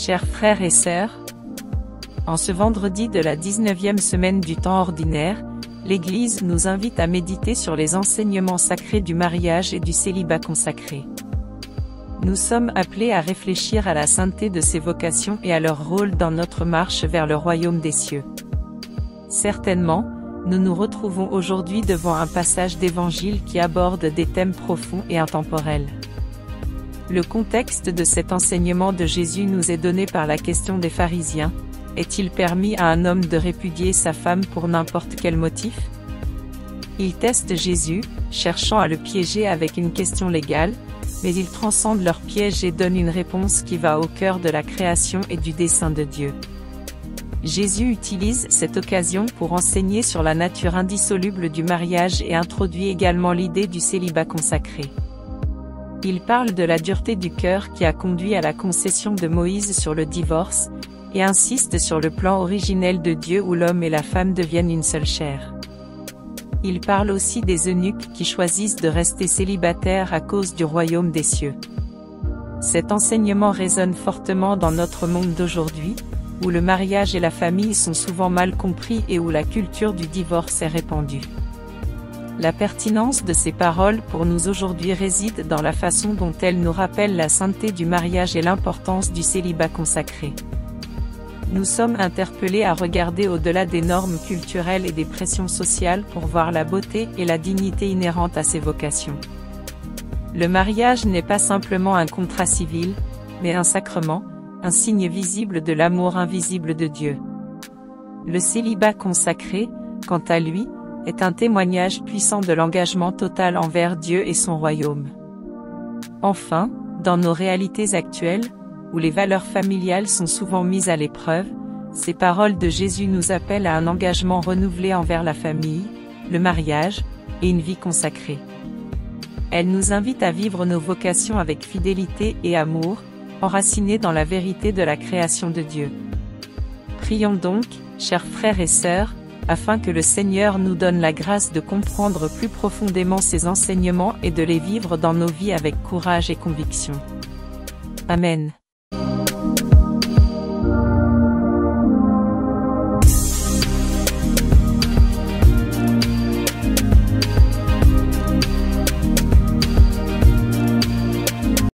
Chers frères et sœurs, en ce vendredi de la 19e semaine du temps ordinaire, l'Église nous invite à méditer sur les enseignements sacrés du mariage et du célibat consacré. Nous sommes appelés à réfléchir à la sainteté de ces vocations et à leur rôle dans notre marche vers le royaume des cieux. Certainement, nous nous retrouvons aujourd'hui devant un passage d'Évangile qui aborde des thèmes profonds et intemporels. Le contexte de cet enseignement de Jésus nous est donné par la question des pharisiens. Est-il permis à un homme de répudier sa femme pour n'importe quel motif? Ils testent Jésus, cherchant à le piéger avec une question légale, mais ils transcendent leur piège et donnent une réponse qui va au cœur de la création et du dessein de Dieu. Jésus utilise cette occasion pour enseigner sur la nature indissoluble du mariage et introduit également l'idée du célibat consacré. Il parle de la dureté du cœur qui a conduit à la concession de Moïse sur le divorce, et insiste sur le plan originel de Dieu où l'homme et la femme deviennent une seule chair. Il parle aussi des eunuques qui choisissent de rester célibataires à cause du royaume des cieux. Cet enseignement résonne fortement dans notre monde d'aujourd'hui, où le mariage et la famille sont souvent mal compris et où la culture du divorce est répandue. La pertinence de ces paroles pour nous aujourd'hui réside dans la façon dont elles nous rappellent la sainteté du mariage et l'importance du célibat consacré. Nous sommes interpellés à regarder au-delà des normes culturelles et des pressions sociales pour voir la beauté et la dignité inhérentes à ces vocations. Le mariage n'est pas simplement un contrat civil, mais un sacrement, un signe visible de l'amour invisible de Dieu. Le célibat consacré, quant à lui, est un témoignage puissant de l'engagement total envers Dieu et son royaume. Enfin, dans nos réalités actuelles, où les valeurs familiales sont souvent mises à l'épreuve, ces paroles de Jésus nous appellent à un engagement renouvelé envers la famille, le mariage, et une vie consacrée. Elles nous invitent à vivre nos vocations avec fidélité et amour, enracinés dans la vérité de la création de Dieu. Prions donc, chers frères et sœurs, afin que le Seigneur nous donne la grâce de comprendre plus profondément ces enseignements et de les vivre dans nos vies avec courage et conviction. Amen.